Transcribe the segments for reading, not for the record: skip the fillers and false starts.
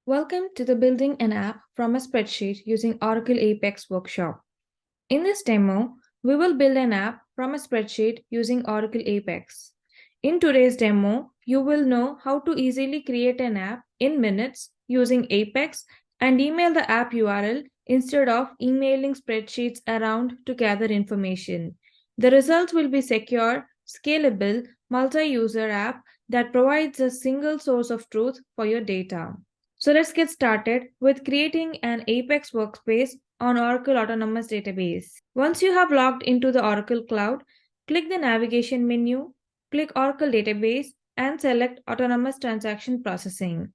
Welcome to the Building an App from a Spreadsheet using Oracle Apex workshop. In this demo, we will build an app from a spreadsheet using Oracle Apex. In today's demo, you will know how to easily create an app in minutes using Apex and email the app URL instead of emailing spreadsheets around to gather information. The results will be secure, scalable, multi-user app that provides a single source of truth for your data. So let's get started with creating an Apex workspace on Oracle Autonomous Database. Once you have logged into the Oracle Cloud, click the navigation menu, click Oracle Database, and select Autonomous Transaction Processing.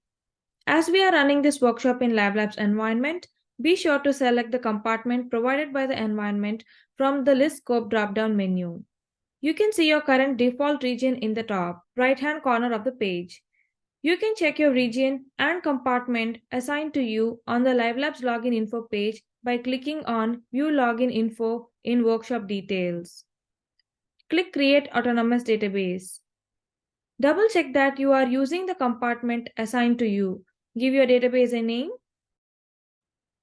As we are running this workshop in LabLab's environment, be sure to select the compartment provided by the environment from the List Scope drop-down menu. You can see your current default region in the top right-hand corner of the page. You can check your region and compartment assigned to you on the LiveLabs login info page by clicking on View Login Info in Workshop Details. Click Create Autonomous Database. Double check that you are using the compartment assigned to you. Give your database a name.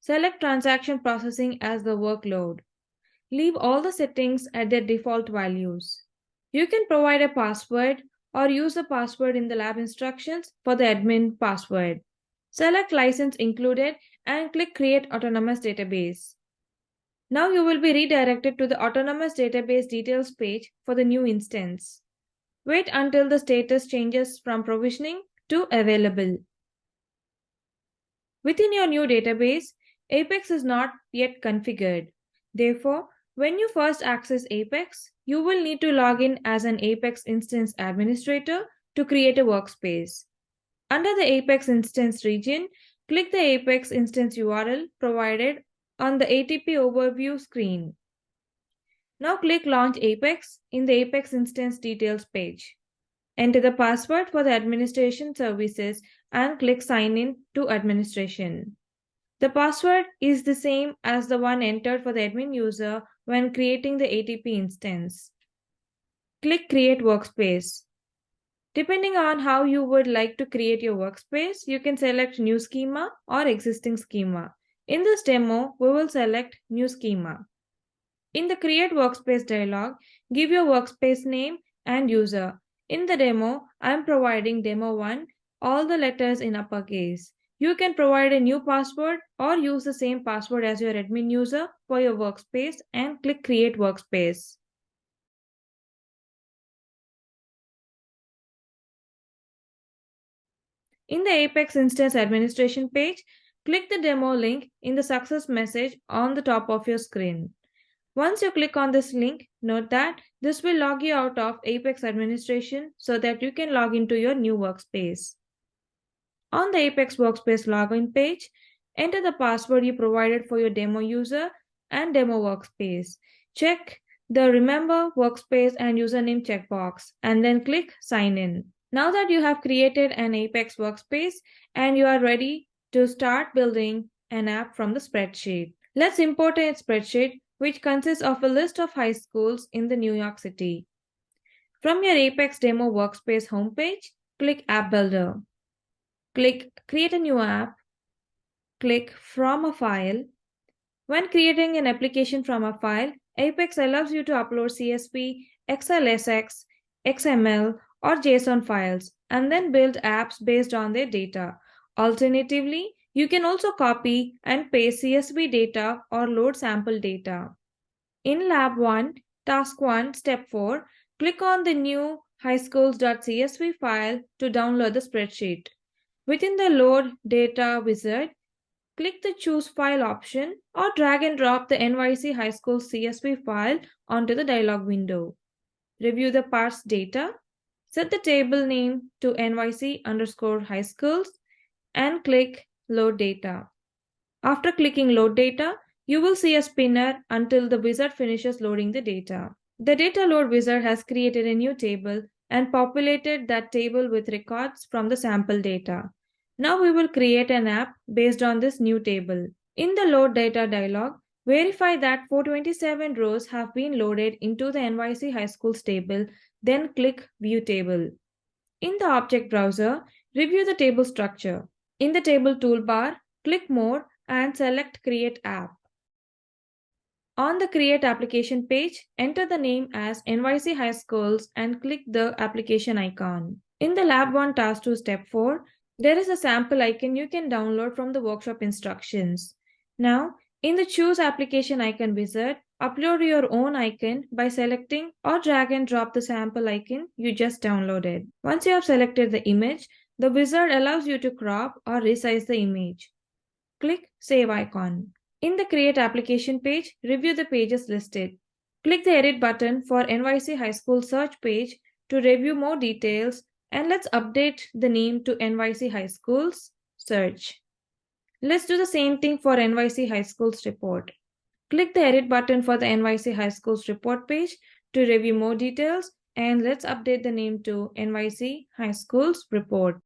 Select Transaction Processing as the workload. Leave all the settings at their default values. You can provide a password or use the password in the lab instructions for the admin password. Select License Included and click Create Autonomous Database. Now you will be redirected to the Autonomous Database Details page for the new instance. Wait until the status changes from provisioning to available. Within your new database, Apex is not yet configured. Therefore, when you first access Apex, you will need to log in as an Apex instance administrator to create a workspace. Under the Apex instance region, click the Apex instance URL provided on the ATP overview screen. Now click Launch Apex in the Apex instance details page. Enter the password for the administration services and click Sign in to administration. The password is the same as the one entered for the admin user when creating the ATP instance. Click Create Workspace. Depending on how you would like to create your workspace, you can select New Schema or Existing Schema. In this demo, we will select New Schema. In the Create Workspace dialog, give your workspace name and user. In the demo, I am providing Demo1, all the letters in uppercase. You can provide a new password or use the same password as your admin user for your workspace and click Create Workspace. In the Apex Instance Administration page, click the demo link in the success message on the top of your screen. Once you click on this link, note that this will log you out of Apex Administration so that you can log into your new workspace. On the Apex Workspace login page, enter the password you provided for your demo user and demo workspace. Check the Remember Workspace and Username checkbox and then click Sign in. Now that you have created an Apex workspace and you are ready to start building an app from the spreadsheet, let's import a spreadsheet which consists of a list of high schools in the New York City. From your Apex Demo Workspace homepage, click App Builder. Click Create a new app. Click From a File. When creating an application from a file, Apex allows you to upload CSV, XLSX, XML, or JSON files, and then build apps based on their data. Alternatively, you can also copy and paste CSV data or load sample data. In Lab 1, Task 1, Step 4, click on the new highschools.csv file to download the spreadsheet. Within the Load Data wizard, click the Choose File option or drag and drop the NYC High Schools CSV file onto the dialog window. Review the parsed data. Set the table name to NYC_High Schools and click Load Data. After clicking Load Data, you will see a spinner until the wizard finishes loading the data. The Data Load wizard has created a new table and populated that table with records from the sample data. Now we will create an app based on this new table. In the Load Data dialog, verify that 427 rows have been loaded into the NYC High Schools table, then click View Table. In the object browser, review the table structure. In the table toolbar, click More and select Create App. On the Create Application page, enter the name as NYC High Schools and click the application icon. In the Lab 1 Task 2 Step 4, there is a sample icon you can download from the workshop instructions. Now, in the Choose Application icon wizard, upload your own icon by selecting or drag and drop the sample icon you just downloaded. Once you have selected the image, the wizard allows you to crop or resize the image. Click Save icon. In the Create Application page, review the pages listed. Click the Edit button for NYC High School search page to review more details, and let's update the name to NYC High Schools search. Let's do the same thing for NYC High Schools report. Click the Edit button for the NYC High Schools report page to review more details, and let's update the name to NYC High Schools report.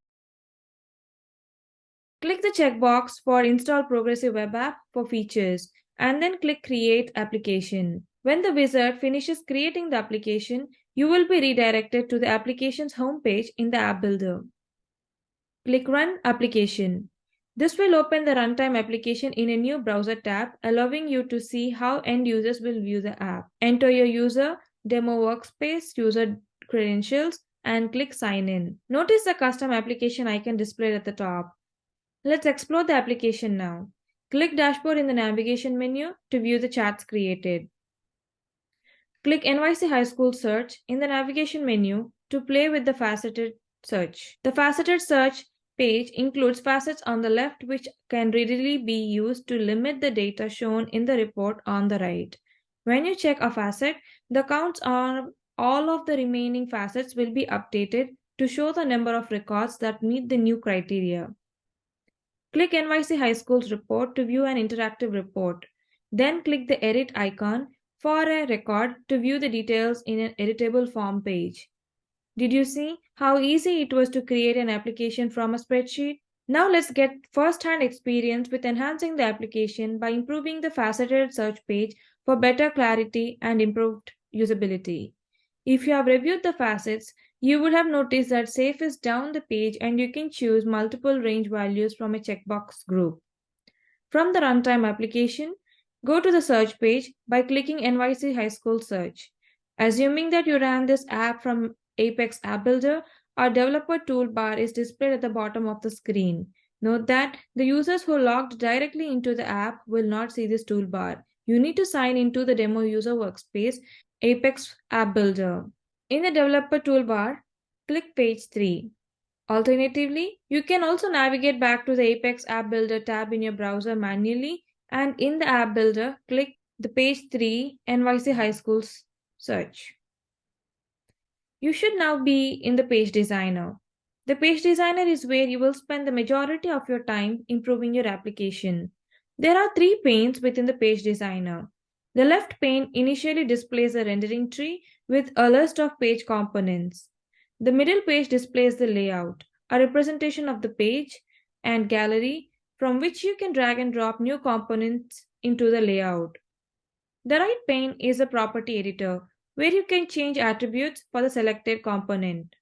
Click the checkbox for Install Progressive Web App for features, and then click Create Application. When the wizard finishes creating the application, you will be redirected to the application's homepage in the App Builder. Click Run Application. This will open the runtime application in a new browser tab, allowing you to see how end users will view the app. Enter your user, demo workspace, user credentials, and click Sign In. Notice the custom application icon displayed at the top. Let's explore the application now. Click Dashboard in the navigation menu to view the charts created. Click NYC High School Search in the navigation menu to play with the faceted search. The faceted search page includes facets on the left which can readily be used to limit the data shown in the report on the right. When you check a facet, the counts on all of the remaining facets will be updated to show the number of records that meet the new criteria. Click NYC High Schools report to view an interactive report. Then click the Edit icon for a record to view the details in an editable form page. Did you see how easy it was to create an application from a spreadsheet? Now let's get first-hand experience with enhancing the application by improving the faceted search page for better clarity and improved usability. If you have reviewed the facets, you would have noticed that Safe is down the page and you can choose multiple range values from a checkbox group. From the runtime application, go to the search page by clicking NYC High School Search. Assuming that you ran this app from Apex App Builder, our developer toolbar is displayed at the bottom of the screen. Note that the users who logged directly into the app will not see this toolbar. You need to sign into the demo user workspace, Apex App Builder. In the developer toolbar, click page 3. Alternatively, you can also navigate back to the Apex App Builder tab in your browser manually, and in the App Builder, click the page 3 NYC High Schools search. You should now be in the Page Designer. The Page Designer is where you will spend the majority of your time improving your application. There are 3 panes within the Page Designer. The left pane initially displays a rendering tree with a list of page components. The middle page displays the layout, a representation of the page, and gallery from which you can drag and drop new components into the layout. The right pane is a property editor, where you can change attributes for the selected component.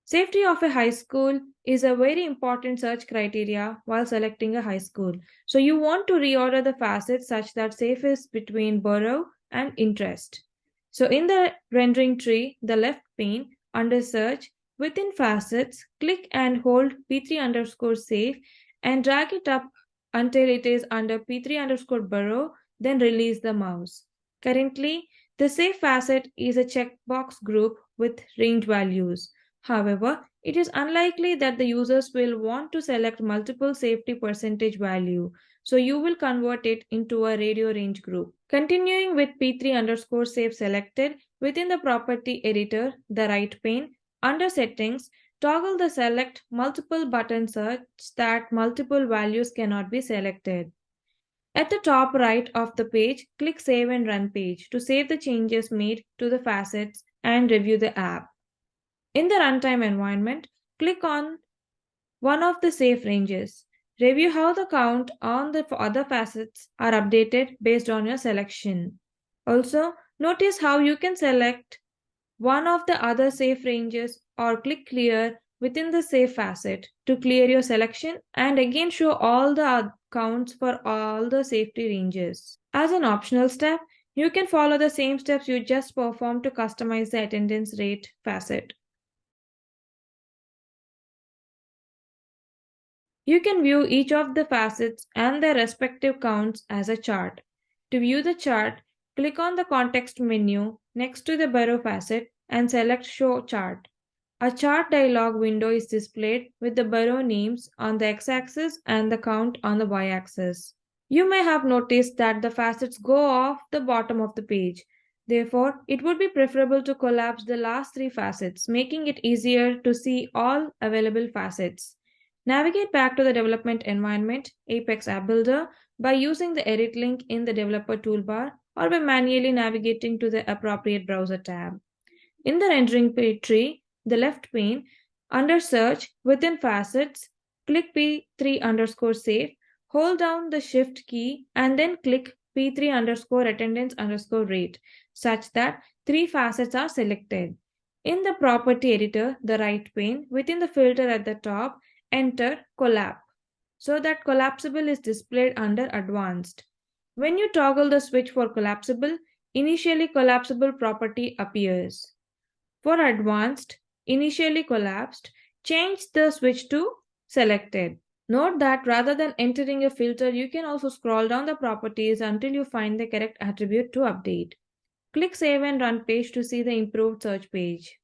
Safety of a high school is a very important search criteria while selecting a high school. So you want to reorder the facets such that safe is between borough and interest. So in the rendering tree, the left pane, under search, within facets, click and hold P3_safe and drag it up until it is under P3_borough, then release the mouse. Currently, the safe facet is a checkbox group with range values. However, it is unlikely that the users will want to select multiple safety percentage value, so you will convert it into a radio range group. Continuing with P3_safe selected, within the property editor, the right pane, under settings, toggle the select multiple button such that multiple values cannot be selected. At the top right of the page, click Save and Run page to save the changes made to the facets and review the app. In the runtime environment, click on one of the safe ranges. Review how the count on the other facets are updated based on your selection. Also, notice how you can select one of the other safe ranges or click Clear within the Save facet to clear your selection and again show all the counts for all the safety ranges. As an optional step, you can follow the same steps you just performed to customize the attendance rate facet. You can view each of the facets and their respective counts as a chart. To view the chart, click on the context menu next to the Borough facet and select Show Chart. A chart dialog window is displayed with the borough names on the x-axis and the count on the y-axis. You may have noticed that the facets go off the bottom of the page. Therefore, it would be preferable to collapse the last three facets, making it easier to see all available facets. Navigate back to the development environment, Apex App Builder, by using the edit link in the developer toolbar or by manually navigating to the appropriate browser tab. In the rendering tree, the left pane, under search within facets, click P3 underscore save, hold down the shift key and then click P3 underscore attendance underscore rate such that three facets are selected. In the property editor, the right pane, within the filter at the top, enter collapse so that collapsible is displayed under advanced. When you toggle the switch for collapsible, initially collapsible property appears. For advanced, initially collapsed, change the switch to selected. Note that rather than entering a filter, you can also scroll down the properties until you find the correct attribute to update. Click Save and Run page to see the improved search page.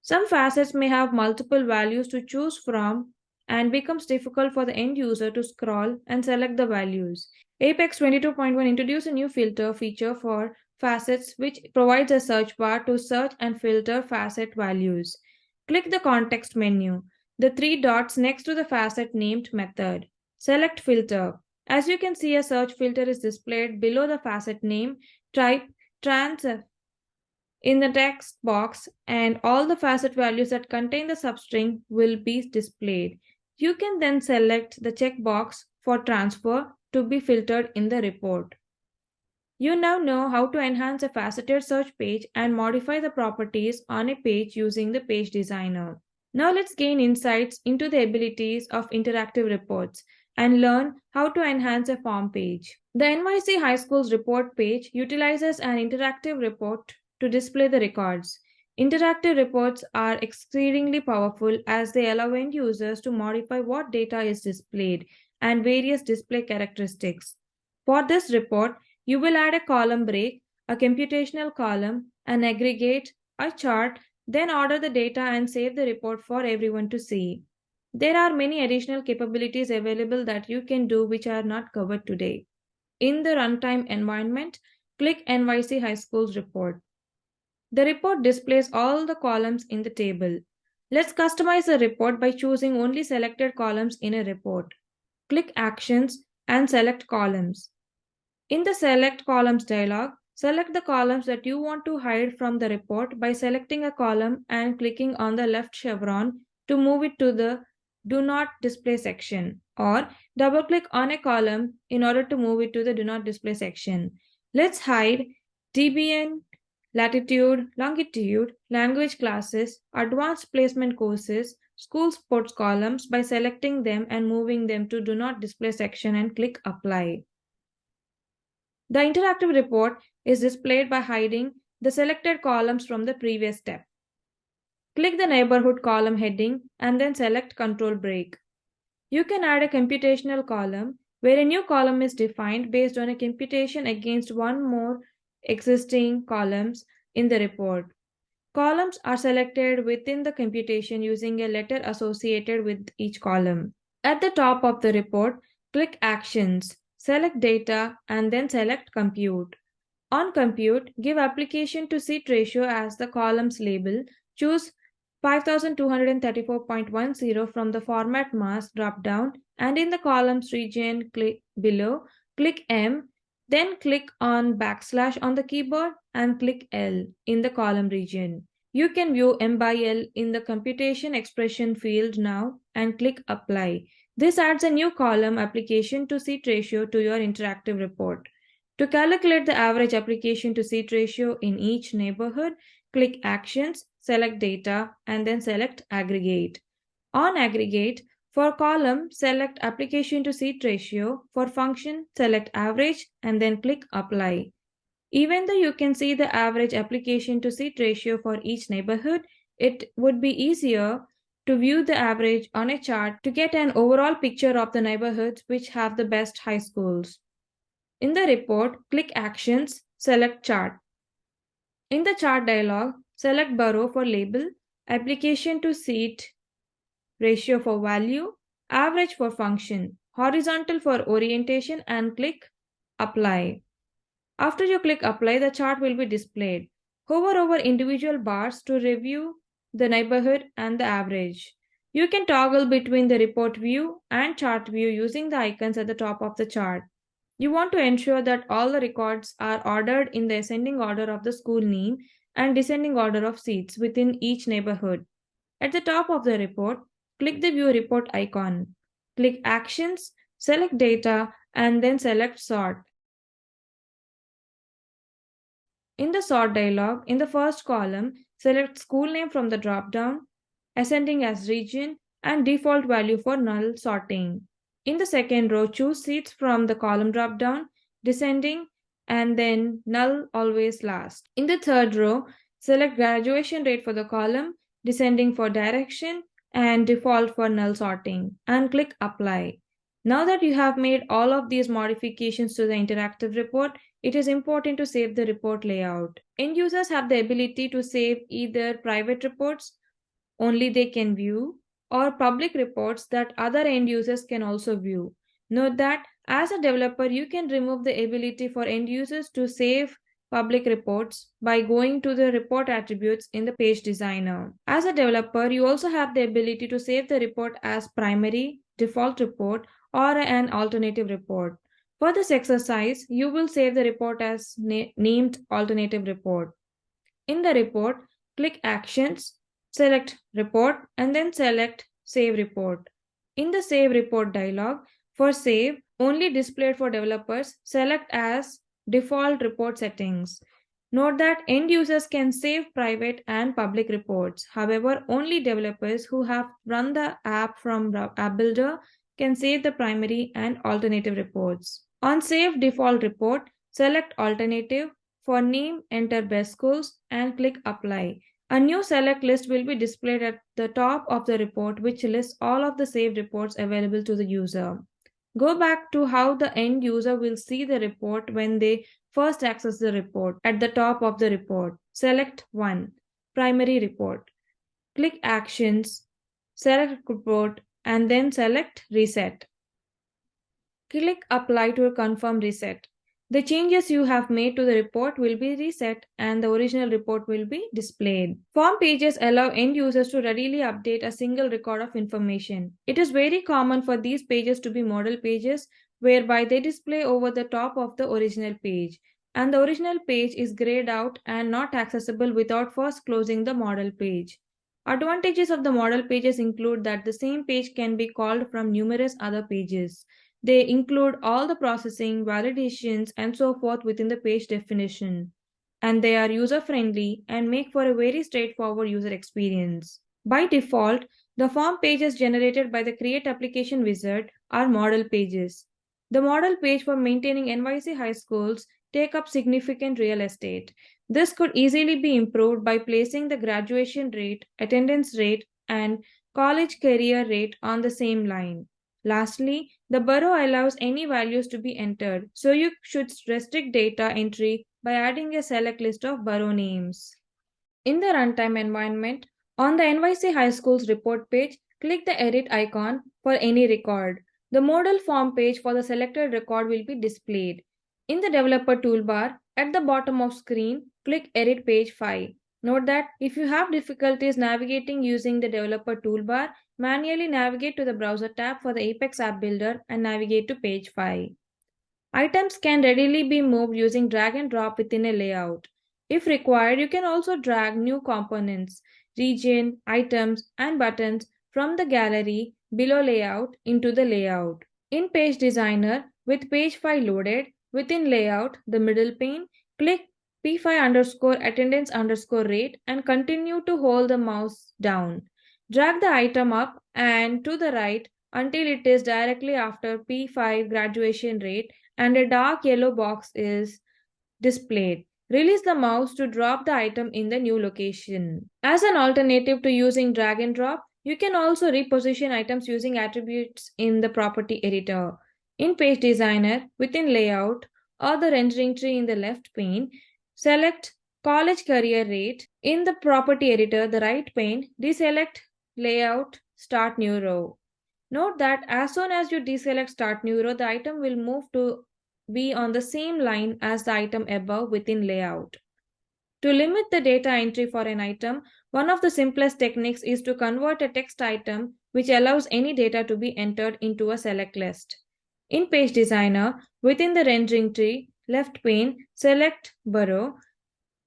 Some facets may have multiple values to choose from and becomes difficult for the end user to scroll and select the values. Apex 22.1 introduced a new filter feature for facets which provides a search bar to search and filter facet values. Click the context menu, the three dots next to the facet named method. Select filter. As you can see, a search filter is displayed below the facet name. Type trans in the text box and all the facet values that contain the substring will be displayed. You can then select the checkbox for transfer to be filtered in the report. You now know how to enhance a faceted search page and modify the properties on a page using the page designer. Now let's gain insights into the abilities of interactive reports and learn how to enhance a form page. The NYC High Schools report page utilizes an interactive report to display the records. Interactive reports are exceedingly powerful as they allow end users to modify what data is displayed and various display characteristics. For this report, you will add a column break, a computational column, an aggregate, a chart, then order the data and save the report for everyone to see. There are many additional capabilities available that you can do which are not covered today. In the runtime environment, click NYC High Schools report. The report displays all the columns in the table. Let's customize the report by choosing only selected columns in a report. Click Actions and select Columns. In the Select Columns dialog, select the columns that you want to hide from the report by selecting a column and clicking on the left chevron to move it to the Do Not Display section, or double-click on a column in order to move it to the Do Not Display section. Let's hide DBN, latitude, longitude, language classes, advanced placement courses, school sports columns by selecting them and moving them to Do Not Display section and click Apply. The interactive report is displayed by hiding the selected columns from the previous step. Click the neighborhood column heading and then select Control Break. You can add a computational column where a new column is defined based on a computation against one more existing columns in the report. Columns are selected within the computation using a letter associated with each column. At the top of the report, click Actions, select Data, and then select Compute. On Compute, give application to seat ratio as the columns label. Choose 5234.10 from the Format Mask drop-down, and in the columns region below, click M, then click on / on the keyboard and click L in the column region. You can view M by L in the computation expression field now and click Apply. This adds a new column application to seat ratio to your interactive report. To calculate the average application to seat ratio in each neighborhood, click Actions, select Data, and then select Aggregate. On Aggregate, for column, select Application to Seat Ratio. For function, select Average, and then click Apply. Even though you can see the average application to seat ratio for each neighborhood, it would be easier to view the average on a chart to get an overall picture of the neighborhoods which have the best high schools. In the report, click Actions, select Chart. In the chart dialog, select Borough for label, application to seat ratio for value, average for function, horizontal for orientation, and click Apply. After you click Apply, the chart will be displayed. Hover over individual bars to review the neighborhood and the average. You can toggle between the report view and chart view using the icons at the top of the chart. You want to ensure that all the records are ordered in the ascending order of the school name and descending order of seats within each neighborhood. At the top of the report, click the View Report icon. Click Actions, select Data, and then select Sort. In the Sort dialog, in the first column, select School Name from the drop-down, ascending as Region, and Default Value for Null sorting. In the second row, choose Seats from the column drop-down, descending, and then Null always last. In the third row, select Graduation Rate for the column, descending for Direction, and Default for Null sorting, and click Apply. Now that you have made all of these modifications to the interactive report, it is important to save the report layout. End users have the ability to save either private reports only they can view or public reports that other end users can also view. Note that as a developer, you can remove the ability for end users to save public reports by going to the report attributes in the page designer. As a developer, you also have the ability to save the report as primary, default report, or an alternative report. For this exercise, you will save the report as named alternative report. In the report, click Actions, select Report, and then select Save Report. In the Save Report dialog, for Save, only displayed for developers, select as Default Report Settings. Note that end users can save private and public reports. However, only developers who have run the app from App Builder can save the primary and alternative reports. On Save Default Report, select Alternative. For name, enter Best Schools and click Apply. A new select list will be displayed at the top of the report, which lists all of the saved reports available to the user. Go back to how the end user will see the report when they first access the report. At the top of the report, select 1, Primary Report. Click Actions, select Report, and then select Reset. Click Apply to confirm reset. The changes you have made to the report will be reset and the original report will be displayed. Form pages allow end users to readily update a single record of information. It is very common for these pages to be model pages, whereby they display over the top of the original page, and the original page is grayed out and not accessible without first closing the model page. Advantages of the model pages include that the same page can be called from numerous other pages. They include all the processing, validations, and so forth within the page definition. And they are user-friendly and make for a very straightforward user experience. By default, the form pages generated by the Create Application wizard are model pages. The model page for maintaining NYC High Schools take up significant real estate. This could easily be improved by placing the graduation rate, attendance rate, and college career rate on the same line. Lastly, the borough allows any values to be entered, so you should restrict data entry by adding a select list of borough names. In the runtime environment, on the NYC High Schools report page, click the edit icon for any record. The modal form page for the selected record will be displayed. In the developer toolbar, at the bottom of screen, click Edit Page 5. Note that if you have difficulties navigating using the developer toolbar, manually navigate to the browser tab for the Apex App Builder and navigate to page 5. Items can readily be moved using drag and drop within a layout. If required, you can also drag new components, region, items, and buttons from the gallery below layout into the layout. In Page Designer, with page 5 loaded, within Layout, the middle pane, click P5 underscore attendance underscore rate and continue to hold the mouse down. Drag the item up and to the right until it is directly after P5 graduation rate and a dark yellow box is displayed. Release the mouse to drop the item in the new location. As an alternative to using drag and drop, you can also reposition items using attributes in the property editor. In Page Designer, within Layout or the rendering tree in the left pane, select College Career Rate. In the property editor, the right pane, deselect Layout, Start New Row. Note that as soon as you deselect Start New Row, the item will move to be on the same line as the item above within Layout. To limit the data entry for an item, one of the simplest techniques is to convert a text item which allows any data to be entered into a select list. In Page Designer, within the rendering tree, left pane, select Burrow.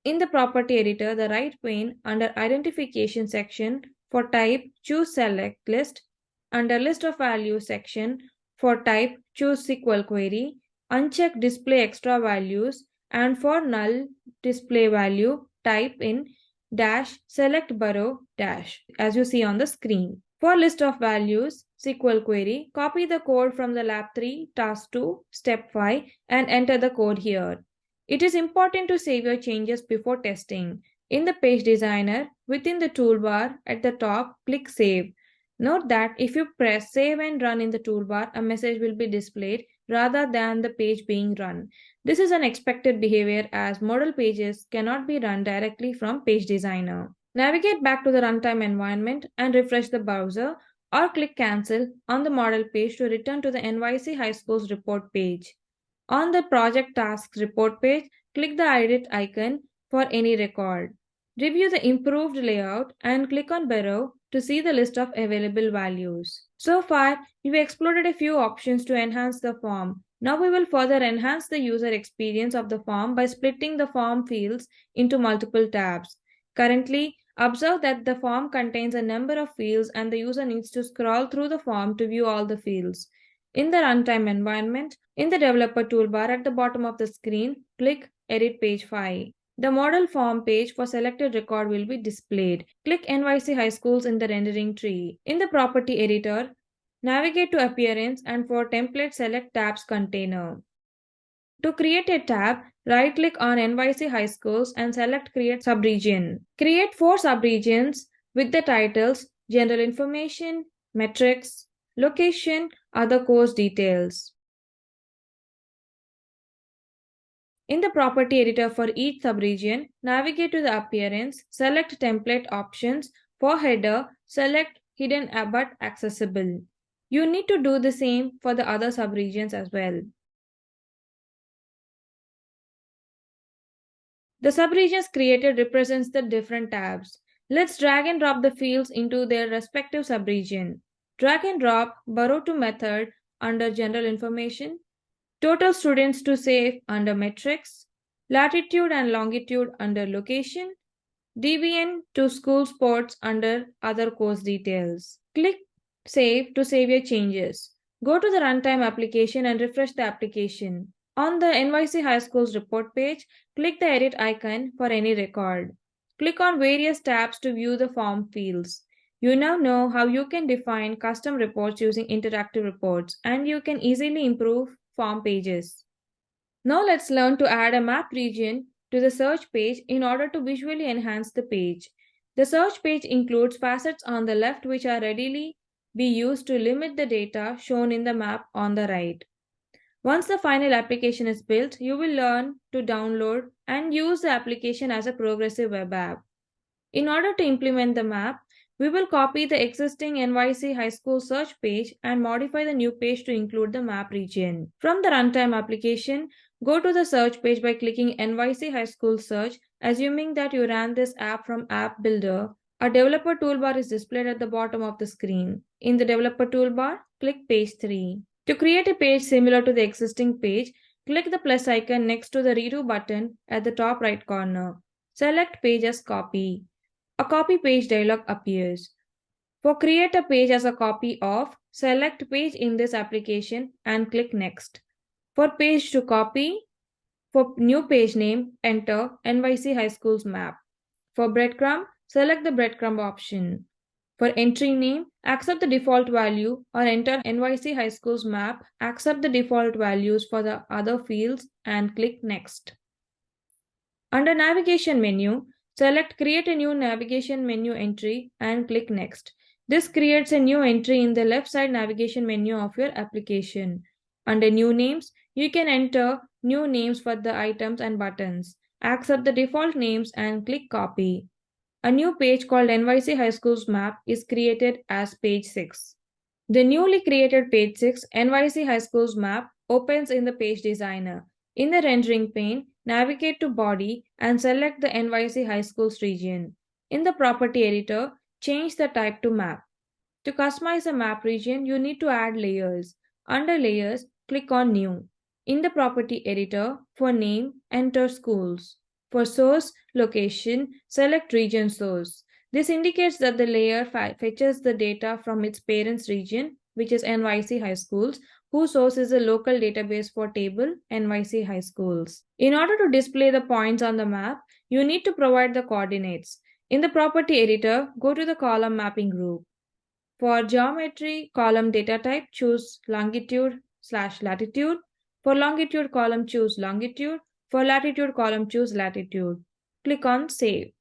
In the property editor, the right pane, under Identification section, for type, choose Select List. Under List of Values section, for type, choose SQL Query. Uncheck Display Extra Values, and for null display value, type in dash select burrow dash as you see on the screen. For list of values, SQL query, copy the code from the lab 3, task 2, step 5 and enter the code here. It is important to save your changes before testing. In the Page Designer, within the toolbar at the top, click Save. Note that if you press Save and Run in the toolbar, a message will be displayed rather than the page being run. This is an expected behavior as model pages cannot be run directly from Page Designer. Navigate back to the runtime environment and refresh the browser or click Cancel on the model page to return to the NYC High Schools report page. On the Project Tasks report page, click the edit icon for any record. Review the improved layout and click on Burrow to see the list of available values. So far, we've explored a few options to enhance the form. Now we will further enhance the user experience of the form by splitting the form fields into multiple tabs. Currently, observe that the form contains a number of fields and the user needs to scroll through the form to view all the fields. In the runtime environment, in the developer toolbar at the bottom of the screen, click Edit Page 5. The model form page for selected record will be displayed. Click NYC High Schools in the rendering tree. In the property editor, navigate to Appearance and for template select Tabs container. To create a tab, right-click on NYC High Schools and select Create Subregion. Create 4 subregions with the titles General Information, Metrics, Location, Other course details. In the property editor for each subregion, navigate to the Appearance, select Template Options. For header, select Hidden but Accessible. You need to do the same for the other subregions as well. The subregions created represents the different tabs. Let's drag and drop the fields into their respective subregion. Drag and drop Burrow to Method under General Information, Total Students to Save under Metrics, Latitude and Longitude under Location, DBN to School Sports under Other Course Details. Click Save to save your changes. Go to the Runtime application and refresh the application. On the NYC High Schools report page, click the Edit icon for any record. Click on various tabs to view the form fields. You now know how you can define custom reports using interactive reports, and you can easily improve form pages. Now let's learn to add a map region to the search page in order to visually enhance the page. The search page includes facets on the left which are readily be used to limit the data shown in the map on the right. Once the final application is built, you will learn to download and use the application as a progressive web app. In order to implement the map, we will copy the existing NYC High School search page and modify the new page to include the map region. From the runtime application, go to the search page by clicking NYC High School search, assuming that you ran this app from App Builder. A developer toolbar is displayed at the bottom of the screen. In the developer toolbar, click Page 3. To create a page similar to the existing page, click the plus icon next to the Redo button at the top right corner. Select Page as Copy. A copy page dialog appears. For create a page as a copy of, select Page in this application and click Next. For page to copy, For new page name, enter NYC High Schools map. For breadcrumb, select the breadcrumb option. For entry name, accept the default value or enter NYC High Schools map, accept the default values for the other fields and click Next. Under Navigation menu, select Create a new navigation menu entry and click Next. This creates a new entry in the left side navigation menu of your application. Under New Names, you can enter new names for the items and buttons. Accept the default names and click Copy. A new page called NYC High Schools map is created as page 6. The newly created page 6 NYC High Schools map opens in the page designer. In the rendering pane, navigate to body and select the NYC High Schools region. In the property editor, change the type to map. To customize the map region, you need to add layers. Under layers, click on new. In the property editor, for name, enter schools. For source location, select region source. This indicates that the layer fetches the data from its parent's region, which is NYC High Schools, whose source is a local database for table NYC High Schools. In order to display the points on the map, you need to provide the coordinates. In the property editor, go to the column mapping group. For geometry column data type, choose longitude/latitude. For longitude column, choose longitude. For latitude column, choose latitude. Click on Save.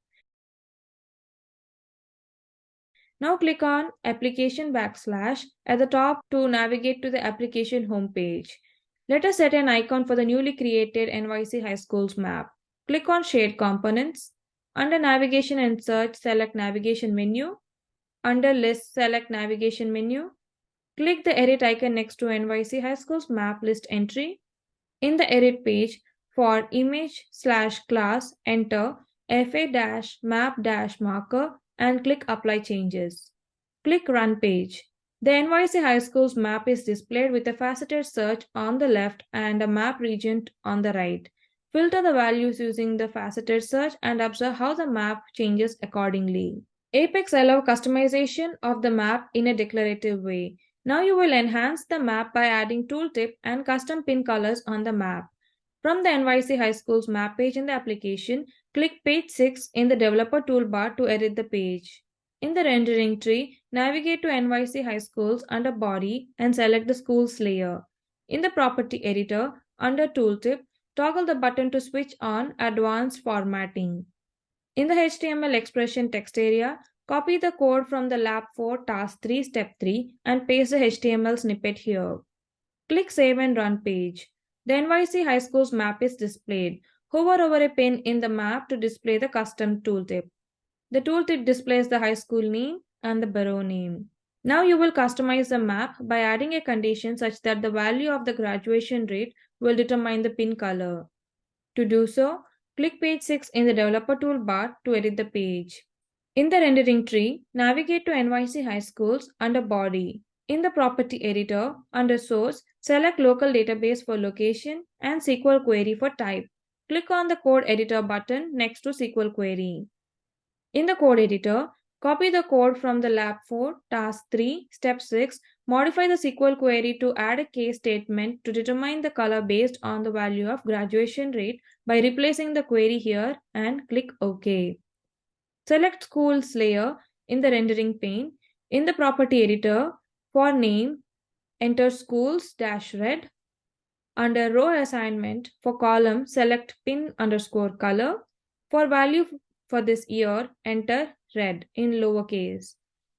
Now click on Application / at the top to navigate to the application homepage. Let us set an icon for the newly created NYC High Schools map. Click on Shared Components. Under Navigation and Search, select Navigation menu. Under List, select Navigation menu. Click the edit icon next to NYC High Schools map list entry. In the edit page, for image/class, enter fa-map-marker and click Apply Changes. Click Run Page. The NYC High Schools map is displayed with a faceted search on the left and a map region on the right. Filter the values using the faceted search and observe how the map changes accordingly. Apex allows customization of the map in a declarative way. Now you will enhance the map by adding tooltip and custom pin colors on the map. From the NYC High Schools map page in the application, click page 6 in the developer toolbar to edit the page. In the rendering tree, navigate to NYC High Schools under body and select the schools layer. In the property editor, under tooltip, toggle the button to switch on advanced formatting. In the HTML expression text area, copy the code from the Lab 4 Task 3 Step 3 and paste the HTML snippet here. Click Save and Run page. The NYC High Schools map is displayed. Hover over a pin in the map to display the custom tooltip. The tooltip displays the high school name and the borough name. Now you will customize the map by adding a condition such that the value of the graduation rate will determine the pin color. To do so, click page 6 in the developer toolbar to edit the page. In the rendering tree, navigate to NYC High Schools under body. In the property editor, under source, select local database for location and SQL query for type. Click on the code editor button next to SQL query. In the code editor, copy the code from the Lab 4 Task 3 Step 6. Modify the SQL query to add a case statement to determine the color based on the value of graduation rate by replacing the query here and click OK. Select Schools layer in the rendering pane. In the property editor, for name, enter schools-red. Under row assignment, for column, select pin_color. For value for this year, enter red in lowercase.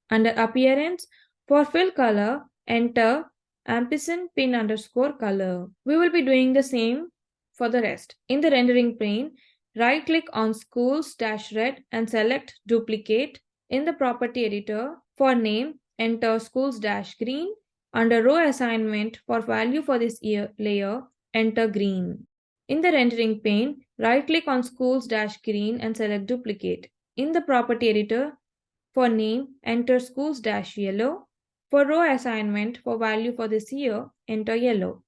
Under appearance, for fill color, enter &pin_color. We will be doing the same for the rest. In the rendering pane, right-click on schools-red and select duplicate. In the property editor, for name, enter schools-green. Under row assignment, for value for this year layer, enter green. In the rendering pane, right-click on schools-green and select duplicate. In the property editor, for name, enter schools-yellow. For row assignment, for value for this year, enter yellow.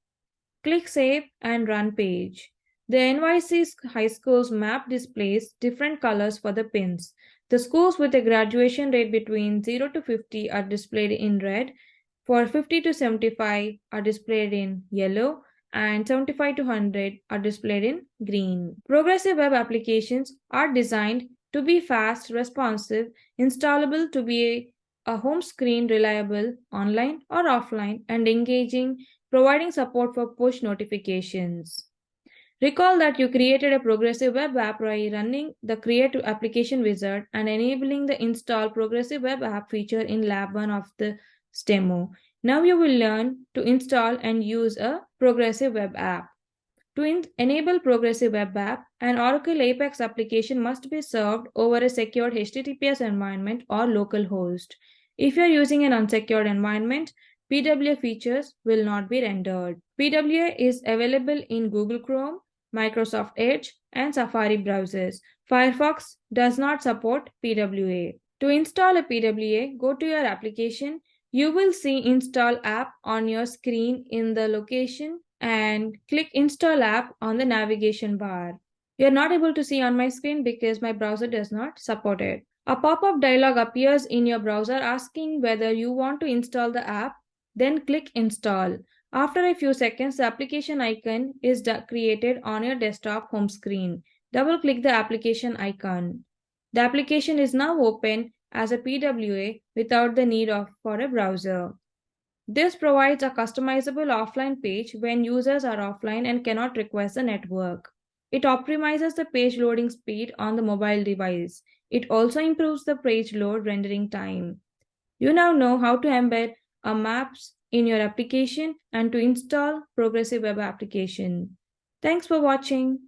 Click Save and Run page. The NYC High Schools map displays different colors for the pins. The schools with a graduation rate between 0 to 50 are displayed in red. For 50 to 75 are displayed in yellow. and 75 to 100 are displayed in green. Progressive web applications are designed to be fast, responsive, installable to be a home screen, reliable, online or offline, and engaging, providing support for push notifications. Recall that you created a progressive web app by running the Create Application Wizard and enabling the Install Progressive Web App feature in Lab 1 of the demo. Now you will learn to install and use a progressive web app. To enable progressive web app, an Oracle Apex application must be served over a secured HTTPS environment or local host. If you are using an unsecured environment, PWA features will not be rendered. PWA is available in Google Chrome, Microsoft Edge, and Safari browsers. Firefox does not support PWA. To install a PWA, go to your application. You will see Install App on your screen in the location and click Install App on the navigation bar. You are not able to see on my screen because my browser does not support it. A pop-up dialog appears in your browser asking whether you want to install the app, then click Install. After a few seconds, the application icon is created on your desktop home screen. Double-click the application icon. The application is now open as a PWA without the need for a browser. This provides a customizable offline page when users are offline and cannot request the network. It optimizes the page loading speed on the mobile device. It also improves the page load rendering time. You now know how to embed a maps in your application and to install progressive web application. Thanks for watching.